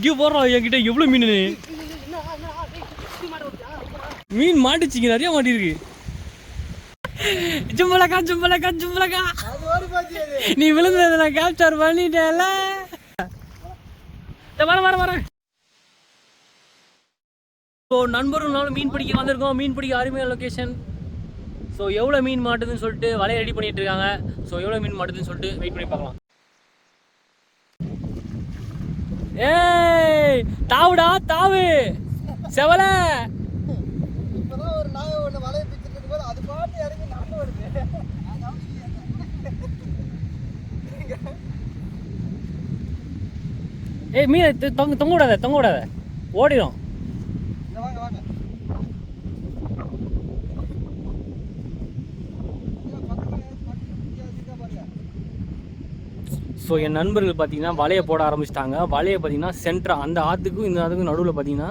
இங்கே போடுறோம் என்கிட்ட எவ்வளோ மீன் மீன் மாட்டுச்சிங்க நிறைய மாட்டிருக்கு. ஜும்பலக்கா ஜும்பலக்கா ஜும்பலக்கா நீ விழுந்ததை நான் கேப்சர் பண்ணிட்டேன்ல. வரேன். ஸோ நண்பர்களும் மீன் பிடிக்க வந்திருக்கோம். மீன் பிடிக்க அருமையான லொக்கேஷன். ஸோ எவ்வளோ மீன் மாட்டுதுன்னு சொல்லிட்டு வலையை ரெடி பண்ணிட்டு இருக்காங்க. ஸோ எவ்வளோ மீன் மாட்டுதுன்னு சொல்லிட்டு வெயிட் பண்ணி பார்க்கலாம். ஏய் தாவுடா தாவு செவல. ஏய் மீன் தொங்க விடாத ஓடிடும். ஸோ என் நண்பர்கள் பார்த்தீங்கன்னா வலையை போட ஆரம்பிச்சிட்டாங்க. வலையை பார்த்தீங்கன்னா சென்டரா அந்த ஆற்றுக்கும் இந்த ஆற்றுக்கும் நடுவில் பார்த்தீங்கன்னா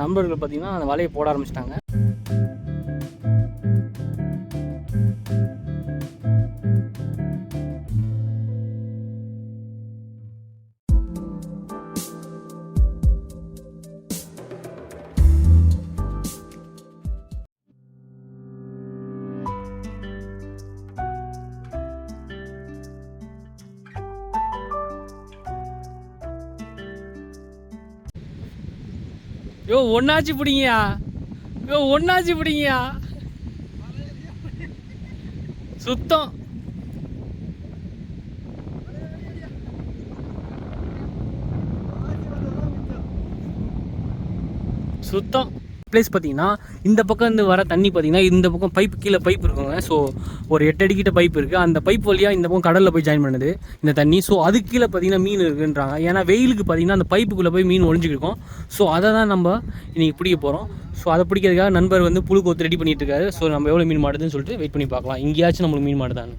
நண்பர்கள் பார்த்தீங்கன்னா அந்த வலையை போட ஆரம்பிச்சிட்டாங்க. ஒன்னாச்சு பிடிங்கயா சுத்தம். பிளேஸ் பார்த்தீங்கன்னா இந்த பக்கம் இருந்து வர தண்ணி பார்த்தீங்கன்னா இந்த பக்கம் பைப் கீழே பைப் இருக்குங்க. ஸோ ஒரு 8 அடி கிட்ட பைப் இருக்குது. அந்த பைப் வழியாக இந்த பக்கம் கடலில் போய் ஜாயின் பண்ணுது இந்த தண்ணி. ஸோ அதுக்கு கீழே பார்த்தீங்கன்னா மீன் இருக்குன்றாங்க. ஏன்னா வெயிலுக்கு பார்த்தீங்கன்னா அந்த பைப்புக்குள்ளே போய் மீன் ஒழிஞ்சிருக்கும். ஸோ அதை தான் நம்ம இன்றைக்கி பிடிக்க போகிறோம். ஸோ அதை பிடிக்கிறதுக்காக நண்பர் வந்து புழு கோத்து ரெடி பண்ணிட்டு இருக்காரு. ஸோ நம்ம எவ்வளோ மீன் மாட்டுதுன்னு சொல்லிட்டு வெயிட் பண்ணி பார்க்கலாம். இங்கேயாச்சும் நம்மளுக்கு மீன் மாட்டுதான்னு.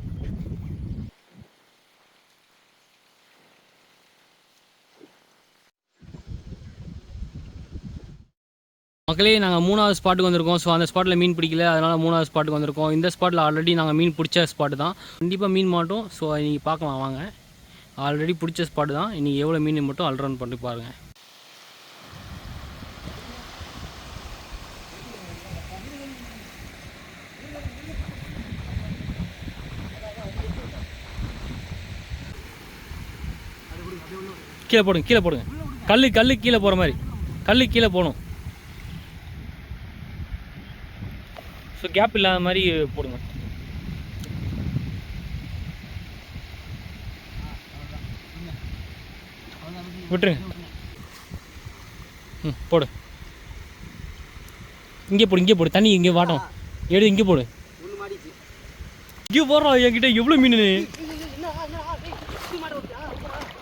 மக்களே நாங்கள் 3வது ஸ்பாட்டுக்கு வந்திருக்கோம். ஸோ அந்த ஸ்பாட்டில் மீன் பிடிக்கல, அதனால் 3வது ஸ்பாட்டுக்கு வந்திருக்கோம். இந்த ஸ்பாட்டில் ஆல்ரெடி நாங்கள் மீன் பிடிச்ச ஸ்பாட்டு தான். கண்டிப்பாக மீன் மாட்டோம். ஸோ இன்றைக்கி பார்க்கலாம் வாங்க. ஆல்ரெடி பிடிச்ச ஸ்பாட்டு தான். இன்றைக்கி எவ்வளோ மீன் மட்டும் அல்ரன் பண்ணி பாருங்கள். கீழே போடுங்க கல்லு கீழே போகிற மாதிரி கீழே போகணும். ஸோ கேப் இல்லாத மாதிரி போடுங்க. விட்டுருங்க. போடு. இங்கே போடு தண்ணி இங்கே வாட்டம் எடுத்து இங்கே போடு. இங்கே போடுறோம் என்கிட்ட எவ்வளோ மீன்.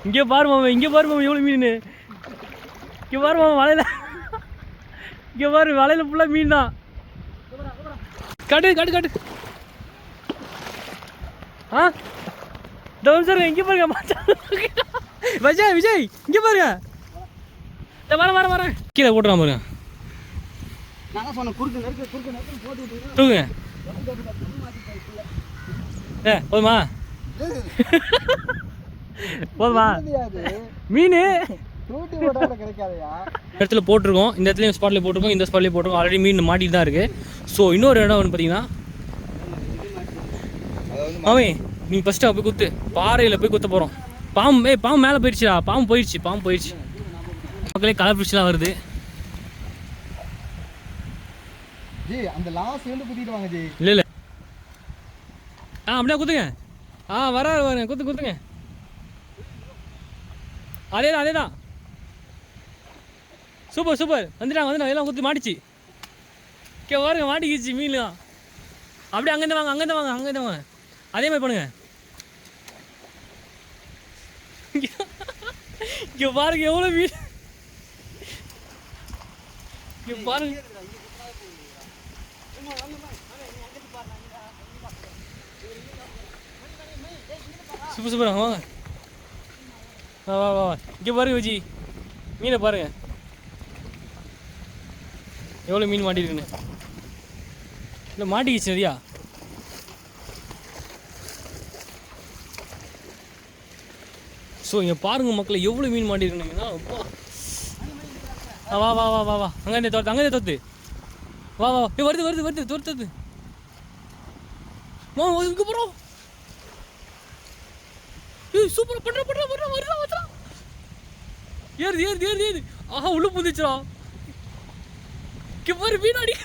இங்கே பாரு மாமா எவ்வளோ மீன். இங்கே பாரு மாமா வலையில். இங்கே பாரு வலையில் ஃபுல்லாக மீன் தான். காட்டு ஆ தோம் சார் இங்கே பாருங்க விஜய் இங்கே பாருங்க. வரேன் கீழே போட்டுறான் பாருங்க. தூக்குங்க. போதுமா மீன் இடத்துல போட்டிருக்கோம். இந்த இடத்துலையும் ஸ்பாட்லேயும் போட்டிருக்கோம், இந்த ஸ்பாட்லேயும் போட்டிருக்கோம். ஆல்ரெடி மீன் மாட்டிட்டு தான் இருக்குது. ஸோ இன்னொரு இடம் வந்து பார்த்தீங்கன்னா அவன் நீங்கள் ஃபஸ்ட்டு போய் குத்து பாறையில் போய் குத்த போகிறோம். பாம்பு மேலே போயிடுச்சுடா. பாம்பு போயிடுச்சு. மக்களே கலர் ஃபிஷ்லாம் வருது. இல்லை அப்படியே குத்துங்க. வராரு குத்துங்க. அதேதான் சூப்பர் வந்துட்டாங்க எல்லாம் குத்தி மாட்டிச்சு. பாருங்க மாட்டிக்கிச்சு மீன். அப்படியே அங்கேருந்து வாங்க அதே மாதிரி பண்ணுங்க. இங்கே பாருங்க எவ்வளோ மீன். இங்கே பாருங்க சூப்பர் வாங்க வா. இங்கே பாருங்க விஜி மீனை பாருங்க எவ்வளோ மீன் மாட்டிருக்குன்னு. இல்லை மாட்டிக்கிச்சு நிறையா. ஸோ இங்கே பாருங்கள் மக்களை எவ்வளோ மீன் மாட்டிருக்குன்னா அப்பா வா வா வா வா வா அங்கே தோத்து வா வா வருது தோர்த்தது வா இங்கே போகிறோம். ஏய் சூப்பராக பண்ணுறா ஏறு ஆஹா உள்ள புந்துச்சுடா. பாரு மீனாடி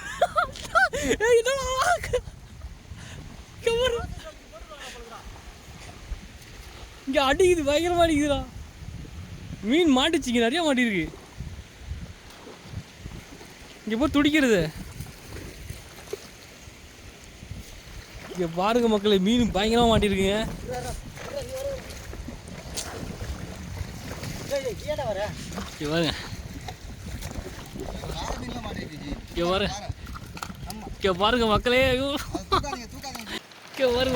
இங்க அடிக்குது, பயங்கரமா அடிக்குதுடா. மீன் மாட்டுச்சிங்க, நிறைய மாட்டிருக்கு. இங்க போய் துடிக்கிறது. இங்க பாருங்க மக்களே, மீன் பயங்கரமா மாட்டிருக்குங்க. பாருங்க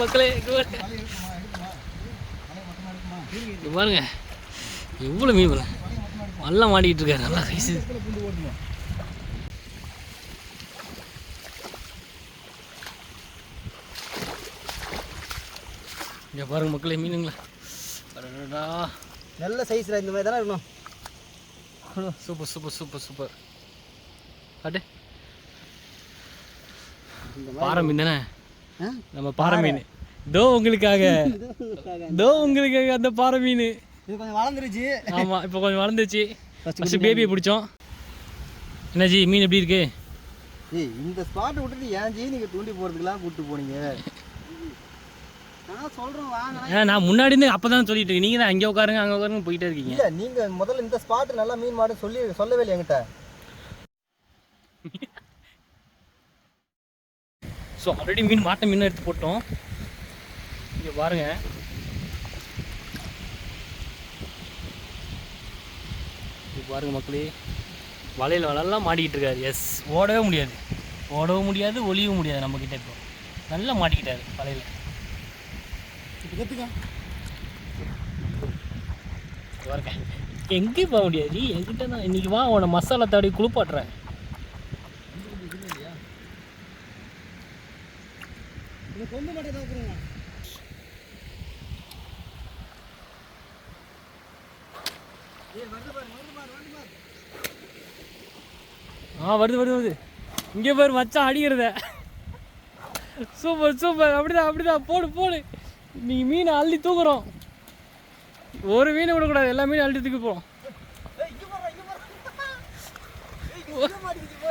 மக்களே, பாருங்க எவ்வளவு மீன் நல்லா மாட்டிக்கிட்டு இருக்காரு. நல்லா சைஸ். இங்க பாருங்க மக்களே, மீனுங்களா நல்ல சைஸ்ல இந்த மாதிரி தானே இருக்கணும். சூப்பர். அடே பாறை மீன் தானே, நம்ம பாறை மீன். தோ உங்களுக்காக அந்த பாறை மீன். இது கொஞ்சம் வளர்ந்துருச்சு. ஆமாம், இப்போ கொஞ்சம் வளர்ந்துருச்சு. ஃபஸ்ட்டு பேபியை பிடிச்சோம். என்ன ஜி மீன் எப்படி இருக்கு? இந்த ஸ்பாட்டை விட்டுட்டு ஏன் ஜி நீங்கள் தூண்டி போகிறதுக்கெல்லாம் கூப்பிட்டு போனீங்க? நான் சொல்கிறேன் வாங்க. நான் முன்னாடி இருந்து அப்போ தான் சொல்லிட்டு இருக்கேன். நீங்கள் தான் அங்கே உட்காருங்க போயிட்டே இருக்கீங்க. இல்லை, நீங்கள் முதல்ல இந்த ஸ்பாட்டு நல்லா மீன் மாடு சொல்லவே இல்லை என்கிட்ட. ஸோ ஆல்ரெடி மீன் எடுத்து போட்டோம். இங்கே பாருங்க, மக்களே, வலையெல்லாம் மாட்டிக்கிட்டு இருக்காரு. எஸ், ஓடவும் முடியாது ஒளியவும் முடியாது நம்மக்கிட்ட. இப்போ நல்லா மாட்டிக்கிட்டாரு வலையில். பாருங்க, எங்கேயும் போக முடியாது. என்கிட்ட தான் இன்னைக்கு வா, உன மசாலா தாடி குளிப்பாட்டுறேன். வருது. இங்கே பாரு மச்சான் அடிக்கிறத. சூப்பர். அப்படிதான் போடு. நீ மீனை அள்ளி தூக்குறோம். ஒரு மீன் விடக்கூடாது, எல்லா மீனும் அள்ளி தூக்கி போகிறோம்.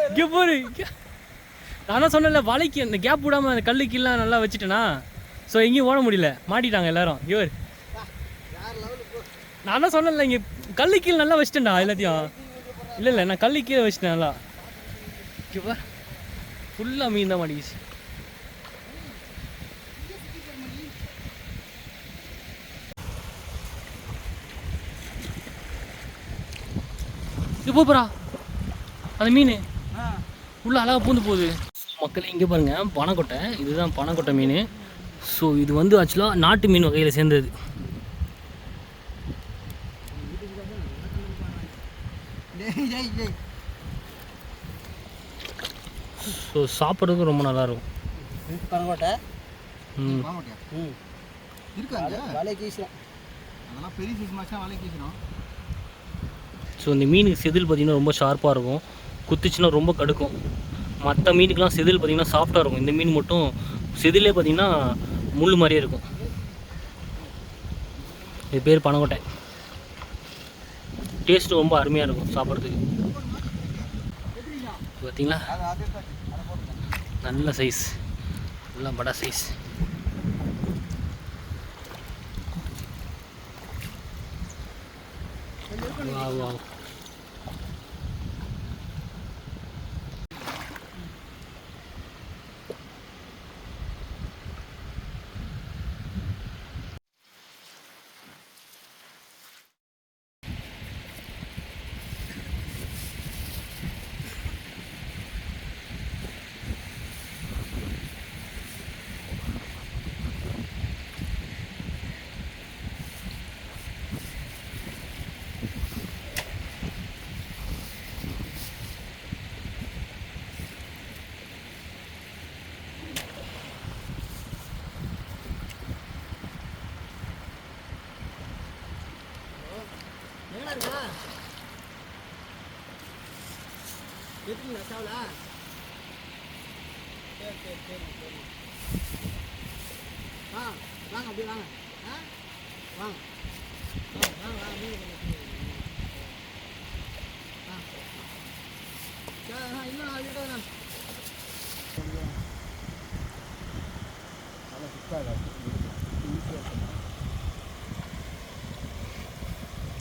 இங்கே போரு. நான் தான் சொன்னேன்ல, வலைக்கு அந்த கேப் விடாமல் அந்த கல்லுக்கெல்லாம் நல்லா வச்சுட்டேனா, ஸோ எங்கேயும் ஓட முடியல, மாட்டிட்டாங்க எல்லாரும். இவர் நான் தான் சொன்னேன்ல, இங்கே கல்லு கீழே நல்லா வச்சுட்டேன்டா எல்லாத்தையும். இல்லை நான் கல்லு கீழே வச்சுட்டேன் நல்லா. ஓகேவா, ஃபுல்லாக மீன் தான் மாட்டிக்கிச்சு. போப்பா அந்த மீன் உள்ள அழகாக பூந்து போகுது. மக்களே இங்கே பாருங்கள், பனைக்கொட்டை. இதுதான் பனைக்கொட்டை மீன். ஸோ இது வந்து ஆக்சுவலாக நாட்டு மீன் வகையில் சேர்ந்தது. ஸோ சாப்பிட்றதுக்கு ரொம்ப நல்லாயிருக்கும். பனைக்கொட்டை ஸோ இந்த மீனுக்கு செதில் பார்த்திங்கன்னா ரொம்ப ஷார்ப்பாக இருக்கும். குத்துச்சுன்னா ரொம்ப கடுக்கும். மற்ற மீனுக்கெலாம் செதில் பார்த்திங்கன்னா சாஃப்டாக இருக்கும். இந்த மீன் மட்டும் செதிலே பார்த்திங்கன்னா முள் மாதிரியே இருக்கும். இது பேர் பனைக்கொட்டை. டேஸ்ட்டு ரொம்ப அருமையாக இருக்கும் சாப்பிட்றதுக்கு. பார்த்தீங்களா, நல்ல சைஸ், நல்லா படா சைஸ். வா எடுத்துங்களா சாவல? சரி சரி சரி சரி. வாங்க அப்படியே வாங்க. வாங்க வாங்க வாங்க மீன் இல்லை அதுதான் நல்லா சுத்தாது.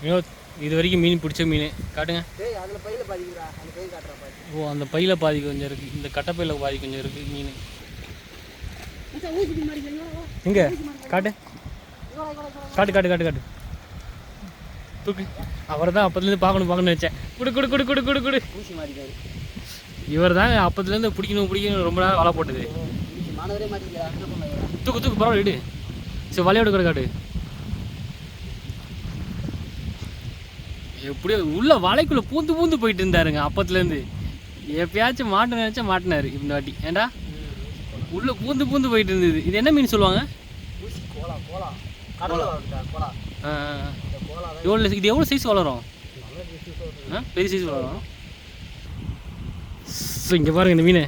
வினோத், இது வரைக்கும் மீன் பிடிச்ச மீன் காட்டுங்க. அதில் பையில பாதிக்கிறா, அந்த பை காட்டுறா பாதி. ஓ, அந்த பையில் பாதி கொஞ்சம் இருக்குது, இந்த கட்டைப்பையில் பாதி கொஞ்சம் இருக்குது மீன். எங்கே காட்டு காட்டு காட்டு காட்டு காட்டு தூக்கு. அவரை தான் அப்போதுலேருந்து பார்க்கணும்னு வச்சேன். குடு குடு குடு குடு குடு குடு. ஊசி மாறிக்காரு இவர் தாங்க அப்போதுலேருந்து பிடிக்கணும் ரொம்ப நேரம் வலை போட்டது. மாணவரே மாட்டிக்கிறா, என்ன பண்ண? தூக்கு தூக்கு, பரவாயில்ல இடு. சரி, வலையோட கூட காட்டு. எப்படியோ உள்ள வலைக்குள்ளே பூந்து பூந்து போயிட்டு இருந்தாருங்க அப்போத்துலேருந்து. எப்பயாச்சும் மாட்ட நினச்சா மாட்டினாரு இந்த வாட்டி. ஏண்டா உள்ளே பூந்து பூந்து போயிட்டு இருந்தது. இது என்ன மீன் சொல்லுவாங்க? எவ்வளோ இது எவ்வளோ சைஸ் வளரும்? பெரிய சைஸ் வளரும். ஸோ இங்கே பாருங்க, இந்த மீன்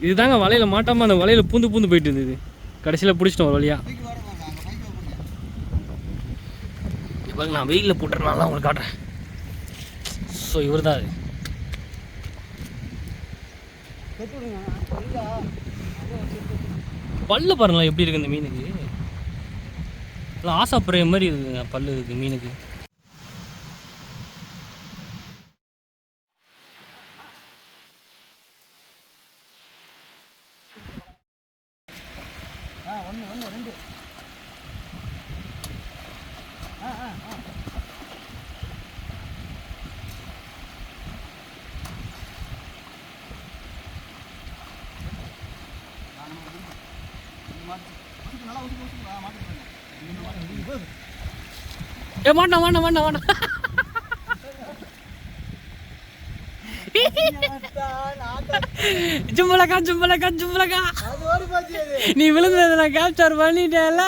இதுதாங்க வலையில் மாட்டாமல் அந்த வலையில் பூந்து பூந்து போயிட்டு இருந்தது. கடைசியில் பிடிச்சிட்டோம் ஒரு வழியாக. பாருங்க, நான் வெயிலில் போட்டுறனால உங்களுக்கு காட்டுறேன். ஸோ இவர் தான் அது. பல்லு பாருங்களா எப்படி இருக்குது இந்த மீனுக்கு. ஆசாப்புற மாதிரி இருக்குங்க பல்லு இருக்குது மீனுக்கு. ஒன்று ரெண்டு. ஏ மாட்டா மாட்டா மாட்டா மாட்டா. ஜும்பலக்கா ஜும்பலக்கா ஜும்பலக்கா. நீ விழுந்ததை நான் கேப்சர் பண்ணிட்டேல,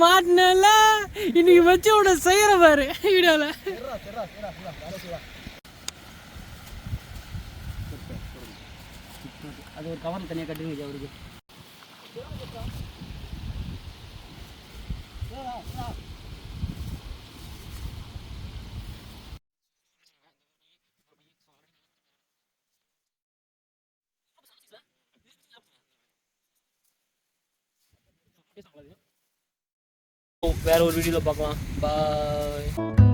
மாட்டினல. இன்னைக்கு வச்சு உட செய்யற பாரு வீடியோல. அது ஒரு கவர்ல தனியாக கட்டுங்க அவருக்கு. வேற ஒரு வீடியோல பார்க்கலாம். பாய்.